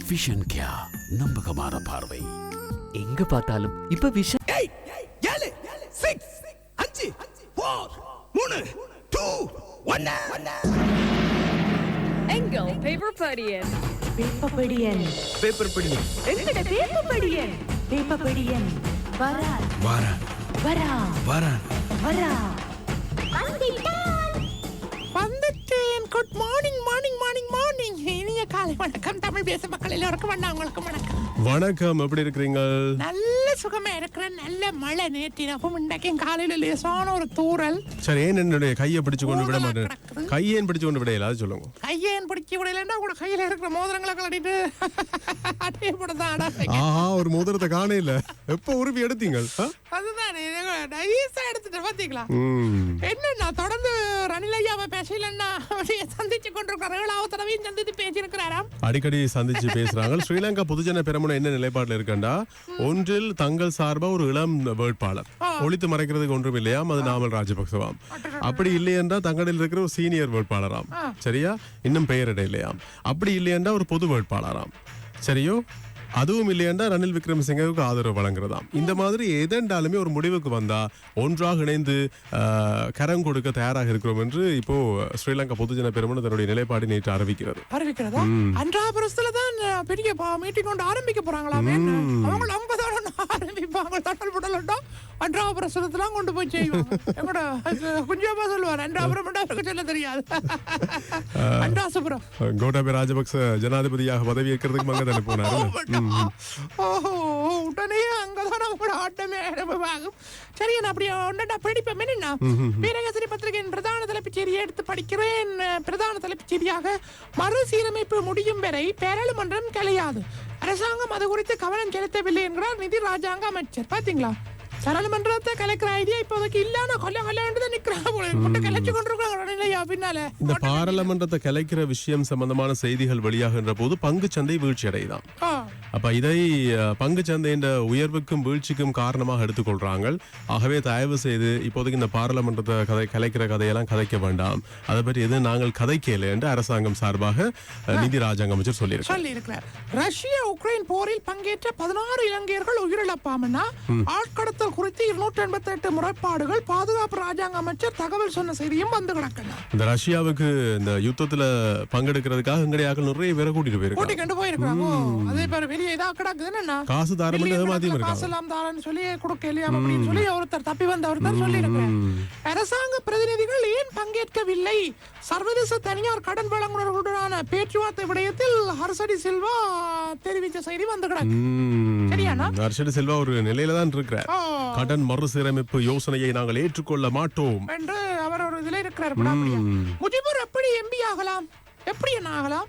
Vision கியா, நம்பகமான பார்வை. எங்க பார்த்தாலும் இப்ப விஷன். 7 6 5 4 3 2 1. எங்கள் பேப்பர் படியன். பேப்பர் படியன். பேப்பர் படியன். எங்கட பேப்பர் படியன். பேப்பர் படியன். வரா. வரா. வரா. வரா. வரா. வந்துட்டேன். Good morning morning morning morning. இனிய காலை வணக்கம் தமிழ் பேச மக்கள் எல்லோருக்கும் உங்களுக்கு வணக்கம். வணக்கம், எப்படி இருக்கிறீங்க? நல்ல சுகமா இருக்கிறேன். நல்ல மழை நேற்றினப்பும் இன்றைக்கும் காலையில லேசான ஒரு தூறல். சரி, ஏன் என்னுடைய கையை பிடிச்சு கொண்டு விட மாட்டேன்? கையேன் பிடிச்சு கொண்டு விடையில அது சொல்லுங்க. கையேன் பிடிச்சி விடலன்னா கூட கையில இருக்கிற மோதிரங்களை கலட்டிட்டு அட்டையை போடதான். ஆஹா, ஒரு மோதிரத்தை காண இல்ல. எப்ப உருவி எடுத்தீங்க? அதுதான் நைஸா எடுத்துட்டு பாத்தீங்களா? என்னன்னா தொடர்ந்து ரணிலையாவை பேசலன்னா சந்திச்சு கொண்டிருக்கிற 7வது தடவையும் சந்தித்து பேசியிருக்கிறாராம். அடிக்கடி சந்திச்சு பேசுறாங்க. ஸ்ரீலங்கா பொதுஜன பெரமுன என்ன நிலைப்பாடுல இருக்கண்டா, ஒன்றில் தங்கள் சார்பா ஒரு இளம் வேட்பாளர் ஒழித்து மறைக்கிறதுக்கு ஒன்றும் இல்லையாம், அது நாமல் ராஜபக்சவாம். அப்படி இல்லையென்றா தங்களில் இருக்கிற ஒரு சீனியர் வேட்பாளராம், சரியா, இன்னும் பெயரிட இல்லையாம். அப்படி இல்லையென்றா ஒரு பொது வேட்பாளராம், சரியோ. அதுவும் இல்லையென்றா ரணில் விக்ரமசிங்கவுக்கு ஆதரவு வழங்குறதாம். இந்த மாதிரி எதென்றாலுமே ஒரு முடிவுக்கு வந்தா ஒன்றாக இணைந்து கரம் கொடுக்க தயாராக இருக்கிறோம் என்று இப்போ ஸ்ரீலங்கா பொதுஜன பெரமுன தன்னுடைய நிலைப்பாடு நேற்று அறிவிக்கிறதா? அன்றாபுரத்துல தான் பெரிய மீட்டிங் கொண்டு ஆரம்பிக்க போறாங்களாமே. அவங்க 50 ஆரம்பிப்பாங்க. தட்டல் புடலண்டா அன்றாபுரத்துல கொண்டு போய் செய்வாங்க. எங்கட குஞ்சமா சொல்லுவார், அன்றாபுரம் சொல்ல தெரியாது. அன்றாசுபுரம். கோட்டாபய ராஜபக்ச ஜனாதிபதியாக பதவி ஏற்கிறதுக்கு அங்க தானே போனாரு. உடனே அங்கதான் அவங்களோட ஆட்டமே ஆரம்பமாகும். சரி, நான் அப்படி ஒன்னா படிப்பேன். என்னன்னா, வீரகேசரி பத்திரிகையின் பிரதான தலைப்புச் செய்தியை எடுத்து படிக்கிறேன். பிரதான தலைப்புச் செய்தியாக, மறுசீரமைப்பு முடியும் வரை பாராளுமன்றம் கலையாது, அரசாங்கம் அது குறித்து கவனம் செலுத்தவில்லை என்கிறார் நிதி ராஜாங்க அமைச்சர். பாத்தீங்களா, பாராளுமன்றத்தை கலைக்கிற ஐடியா இப்போதைக்கு இல்லாம கொல்ல நிக்கிறாங்க. கலைச்சு கொண்டிருக்காங்க பின்னால. இந்த பாராளுமன்றத்தை கலைக்கிற விஷயம் சம்பந்தமான செய்திகள் வெளியாகின்ற போது பங்கு சந்தை வீழ்ச்சி அடைதான். அப்ப இதை பங்கு சந்தையின் உயர்வுக்கும் வீழ்ச்சிக்கும் காரணமாக எடுத்துக்கொள்றாங்க. ஆகவே தயவு செய்து இப்போதைக்கு இந்த பாராளுமன்றத்தை கலைக்கிற கதையெல்லாம் கதைக்க வேண்டாம், அதை பற்றி எது நாங்கள் கதைக்கல என்று அரசாங்கம் சார்பாக நிதி ராஜாங்க அமைச்சர் சொல்லியிருக்கிறார். ரஷ்யா உக்ரைன் போரில் பங்கேற்ற 16 இலங்கையர்கள் உயிரிழப்பாமனா ஆட்கடத்தல் குறித்து 288 முறைப்பாடுகள் பாதுகாப்பு ராஜாங்க அமைச்சர் தகவல் சொன்ன செய்தியும் வந்து கிடக்கிறார். இந்த ரஷ்யாவுக்கு இந்த யுத்தத்துல பங்கெடுக்கிறதுக்காக எங்கடையாக்கள் நிறைய பேரை கூட்டிட்டு போயிருக்காங்க. அதே பேர் வெளியே இதா கிடக்குதுன்னா காசு தாரம் சொல்லி கொடுக்க இல்லையா அப்படின்னு சொல்லி ஒருத்தர் தப்பி வந்த ஒருத்தர் சொல்லி இருக்கிறார். அரசாங்க பிரதிநிதிகள் ஏன் பங்கேற்கவில்லை? சர்வதேச தனியார் கடன் வழங்குனர்களுடனான பேச்சுவார்த்தை விடயத்தில் ஹர்ஷடி சில்வா தெரிவித்த செய்தி வந்து கிடக்கு. சரியானா? ஹர்ஷடி சில்வா ஒரு நிலையில தான் இருக்கிறார். கடன் மறுசீரமைப்பு யோசனையை நாங்கள் ஏற்றுக்கொள்ள மாட்டோம் என்று அவர் ஒரு இதுல இருக்கிறார். முஜிபுர் எப்படி எம்பி ஆகலாம்? எப்படி என்ன ஆகலாம்?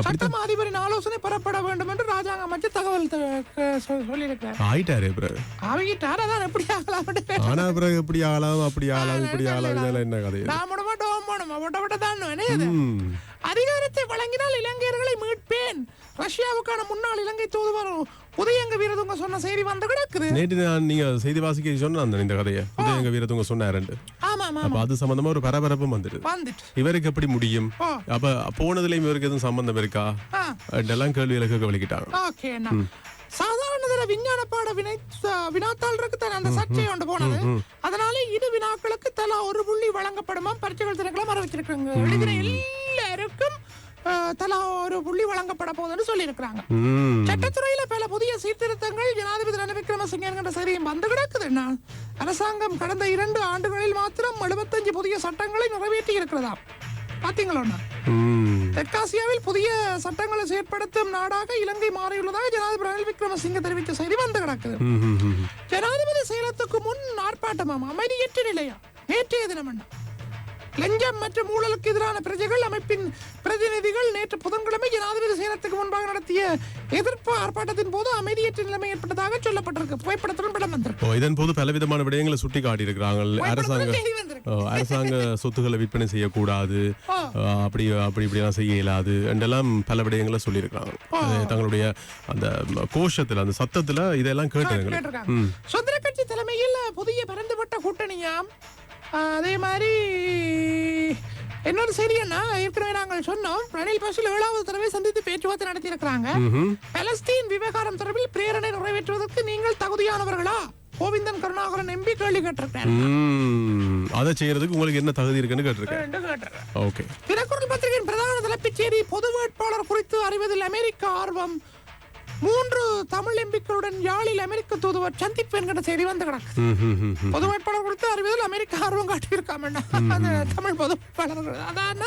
சட்டம் அதிபரின் ஆலோசனை பெறப்பட வேண்டும் என்று ராஜாங்க அமைச்சர் தகவல் சொல்லியிருக்கிறார். ஆயிட்டாரு ஆகிட்டார். அதான் எப்படி ஆகலாம்? ஆனா பிறகு எப்படி ஆகலாம், அப்படி ஆகலாம், இப்படி ஆகலாம், என்ன கதை? அதிகாரத்தை வழங்கினால் இலங்கையர்களை மீட்பேன், ரஷ்யாவுக்கான முன்னாள் இலங்கை தூதுவர் புதையங்க வீரதுங்க சொன்ன செய்தி வந்து கிடக்குது. நேற்று நீங்க செய்தி வாசிக்க சொன்ன இந்த கதையை புதையங்க வீரதுங்க சொன்னாரு. அப்ப அது சம்பந்தமா ஒரு பரபரப்பும் வந்துட்டு இவருக்கு எப்படி முடியும், அப்ப போனதுலயும் இவருக்கு எதுவும் சம்பந்தம் இருக்கா எல்லாம் கேள்விகளை வெளிக்கிட்டாங்க. சாதாரண விஞ்ஞான பாட வினாத்தாளருக்கு தான் அந்த சர்ச்சை கொண்டு போனது. அதனால இரு வினாக்களுக்கு தலா 1 புள்ளி வழங்கப்படுமா பரீட்சைகள் திணைக்களம் அறிவிச்சிருக்காங்க. எழுதின எல்லாருக்கும் தலா 1 புள்ளி வழங்கப்பட போகுதுன்னு சொல்லி இருக்கிறாங்க. சட்டத்துறையில பல புதிய சீர்திருத்தங்கள் ஜனாதிபதி ரணில் விக்ரமசிங்கே என்கிற செய்தியும் வந்து கிடக்குதுன்னா, அரசாங்கம் கடந்த 2 ஆண்டுகளில் மாத்திரம் 75 புதிய சட்டங்களை நிறைவேற்றி இருக்கிறதா. பாத்தீங்களா? தெற்காசியாவில் புதிய சட்டங்களை செயற்படுத்தும் நாடாக இலங்கை மாறியுள்ளதாக ஜனாதிபதி ரணில் விக்ரமசிங்கே தெரிவித்த செய்தி வந்து கிடக்குது. ஜனாதிபதி செயலத்துக்கு முன் ஆர்ப்பாட்டமாம், அமைதியற்ற நிலையா நேற்றைய தினம். லஞ்சம் மற்றும் ஊழலுக்கு எதிரான பிரஜைகள் அமைப்பின் பிரதிநிதிகள் நேற்று புதன்கிழமை ஜனாதிபதி செயலத்துக்கு முன்பாக நடத்திய எதிர்ப்பு ஆர்ப்பாட்டத்தின் போது அமைதியற்ற நிலைமை ஏற்பட்டதாக சொல்லப்பட்டிருக்கு. புகைப்படத்துடன் படம் வந்திருக்கு. இதன் போது பலவிதமான விடயங்களை சுட்டி காட்டியிருக்கிறாங்க. அரசாங்க சொத்துக்களை விற்பனை செய்யக்கூடாது, அப்படி இப்படிலாம் செய்ய இயலாது என்றெல்லாம் பல விடயங்களை சொல்லியிருக்காங்க. தங்களுடைய அந்த கோஷத்துல, அந்த சத்தத்துல இதெல்லாம் கேட்டு சுதந்திர கட்சி தலைமையில் புதிய பரந்துபட்ட கூட்டணியாம். அதே மாதிரி இன்னொரு சரி அண்ணா, ஏற்கனவே நாங்கள் சொன்னோம் ரணில் பசில் 7வது தடவை சந்தித்து பேச்சுவார்த்தை நடத்தி இருக்கிறாங்க. பலஸ்தீன் விவகாரம் தொடர்பில் பிரேரணை நிறைவேற்றுவதற்கு நீங்கள் தகுதியானவர்களா? கோவிந்தன் கருணாகரன் எம்பி கேள்வி கேட்டிருக்காரு. அதை செய்யறதுக்கு உங்களுக்கு என்ன தகுதி இருக்குன்னு கேட்டிருக்கேன். ஓகே. தினக்குரல் பத்திரிகையின் பிரதான தலைப்புச் செய்தி, பொது வேட்பாளர் குறித்து அறிவதில் அமெரிக்கா ஆர்வம். 3 தமிழ் எம்பிக்களுடன் யாழில் அமெரிக்க தூதுவர் சந்திப்பு என்கிற செய்தி வந்து கிடக்கு. பொது வேட்பாளர் குறித்து அறிவதில் அமெரிக்கா ஆர்வம் காட்டியிருக்காமண்ணா. அந்த தமிழ் பொது வேட்பாளர்கள் அதான்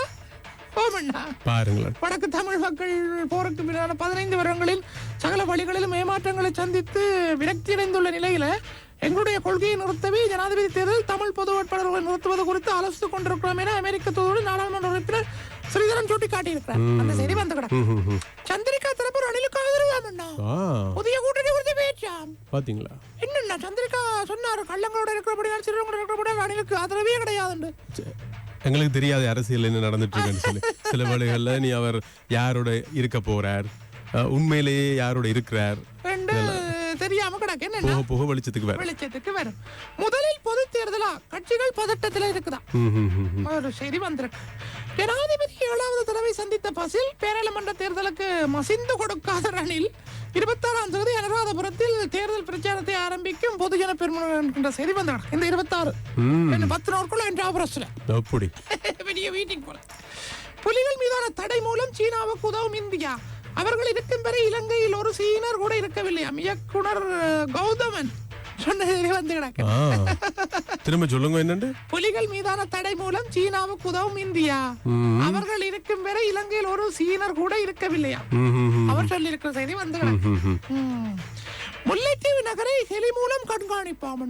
பாருங்களேன். வடக்கு தமிழ் மக்கள் போருக்கு பின்னான 15 வருடங்களில் சகல வழிகளிலும் ஏமாற்றங்களை சந்தித்து விரக்தியடைந்துள்ள நிலையில எங்களுடைய கொள்கையை நிறுத்தவே ஜனாதிபதி தேர்தல் தமிழ் பொது வேட்பாளர்களை நிறுத்துவது குறித்து ஆலோசித்துக் கொண்டிருக்கிறோம் என அமெரிக்க தூதுவர் நாடாளுமன்ற உறுப்பினர் ஸ்ரீதரன் சுட்டி காட்டியிருக்கிறார். அந்த செய்தி வந்து கிடக்கு. சந்திரிகா தரப்பு ரணிலுக்கு ஆதரவாமண்ணா. புதிய கூட்டணி குறித்து பேச்சாம் பாத்தீங்களா? என்னன்னா சந்திரிகா சொன்னாரு, கள்ளங்களோட இருக்கிறபடியால் சிறுவங்களோட இருக்கிறபடியால் ரணிலுக்கு ஆதரவே கிடையாதுன்னு. எங்களுக்கு தெரியாத அரசியல் என்ன நடந்துட்டு இருக்குன்னு சொல்லி சில வேளைகள்ல நீ அவர் யாரோட இருக்க போறார், உண்மையிலேயே யாரோட இருக்கிறார் தெரியாம கிடக்கு. என்ன புக வெளிச்சத்துக்கு வரும். முதலில் பொது தேர்தலா கட்சிகள் பதட்டத்துல இருக்குதா ஒரு செய்தி வந்திருக்கு. ஜனாதிபதி 7வது தடவை சந்தித்த பசில் பாராளுமன்ற தேர்தலுக்கு மசிந்து கொடுக்காத ரணில் 26ஆம் தேதி அனுராதபுரத்தில் தேர்தல் பிரச்சாரத்தை ஆரம்பிக்கும் பொதுஜன பெருமுன என்கின்ற செய்தி வந்தாங்க. இந்த 26 10 நாட்களுக்குள்ள என்ற ஆபரஸ்ல அப்படி பெரிய மீட்டிங் போல. புலிகள் மீதான தடை மூலம் சீனாவுக்கு உதவும் இந்தியா. அவர்கள் இருக்கும் வரை இலங்கையில் ஒரு சீனர் கூட இருக்கவில்லையாம். இயக்குனர் கௌதமன் சொன்னதிலே வந்து கிடக்கு. திரும்ப சொல்லுங்க என்னண்டு. புலிகள் மீதான தடை மூலம் சீனாவுக்கு உதவும் இந்தியா. அவர்கள் இருக்கும் வரை இலங்கையில் ஒரு சீனர் கூட இருக்கவில்லையா அவர் சொல்லி இருக்கிற செய்தி வந்து கிடக்கு. முல்லைத்தீவு நகரை ஹெலி மூலம் கண்காணிப்பாம்.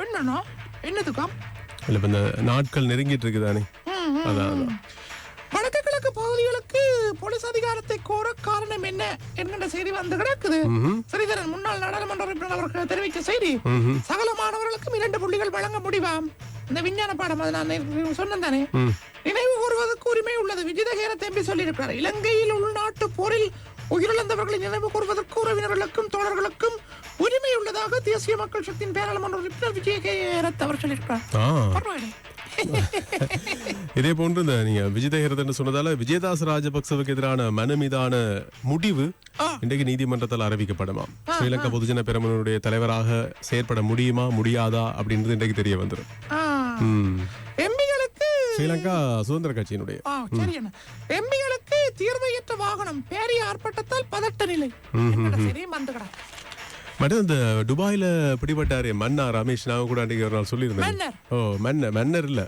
என்னன்னா என்னதுக்காம் இல்ல இந்த நாட்கள் நெருங்கிட்டு இருக்குதானே. அதான் வடக்கு கிழக்கு பகுதிகளுக்கு போலீஸ் அதிகாரத்தை கோர காரணம் என்ன என்கின்ற செய்தி வந்து கிடக்குது. ஸ்ரீதரன் முன்னாள் நாடாளுமன்ற உறுப்பினர் அவர்கள் தெரிவித்த செய்தி, சகல மாணவர்களுக்கும் 2 புள்ளிகள் வழங்க முடிவாம். இந்த விஞ்ஞான பாடம் அது நான் சொன்னேன் தானே. நினைவு கூறுவதற்கு உரிமை உள்ளது. விஜிதஹேர தம்பி சொல்லியிருக்கிறார். இலங்கையில் உள்நாட்டு போரில் உயிரிழந்தவர்களை நினைவு கூறுவதற்கு உறவினர்களுக்கும் தோழர்களுக்கும் உரிமை உள்ளதாக தேசிய மக்கள் சக்தியின் பாராளுமன்ற உறுப்பினர் விஜயஹேரத் அவர் சொல்லியிருக்கிறார். இதே போன்று இந்த நீங்க விஜயதேகரத் சொன்னதால விஜயதாஸ் ராஜபக்சவுக்கு எதிரான மனு மீதான முடிவு இன்றைக்கு நீதிமன்றத்தால் அறிவிக்கப்படுமா? ஸ்ரீலங்கா பொதுஜன பெரமுனுடைய தலைவராக செயற்பட முடியுமா முடியாதா அப்படின்றது இன்றைக்கு தெரிய வந்துடும். எம்பிகளுக்கு ஸ்ரீலங்கா சுதந்திர கட்சியினுடைய எம்பிகளுக்கு தீர்வையற்ற வாகனம் பேரிய ஆர்ப்பாட்டத்தால் பதட்ட நிலை வந்துகிறார். மட்டும் இந்த துபாயில பிடிபட்டாரு மன்னா ரமேஷ், நான் கூட அன்றைக்கு ஒரு நாள் சொல்லியிருந்தேன். மன்னர் இல்ல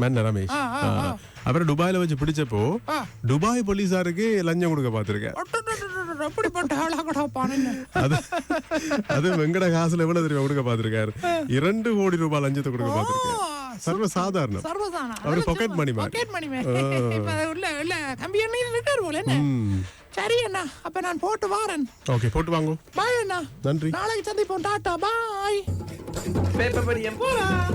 மன்ன ரமேஷ். அப்புறம் துபாயில வச்சு பிடிச்சப்போ துபாய் போலீசாருக்கு லஞ்சம் கொடுக்க பாத்திருக்கேன். அது வெங்கட காசுல எவ்வளவு தெரியும் கொடுக்க பாத்திருக்காரு. 2 கோடி ரூபாய் லஞ்சத்தை கொடுக்க பாத்திருக்கேன். சர்வசாதாரணம். அவரு பாக்கெட் மணி சரி அண்ணா, அப்ப நான் போட்டு வாரேன். ஓகே, போட்டு வாங்க. பாய் அண்ணா. நன்றி. நாளைக்கு சந்திப்போம். டாடா பாய். பேப்பர் படியம் போலாம்.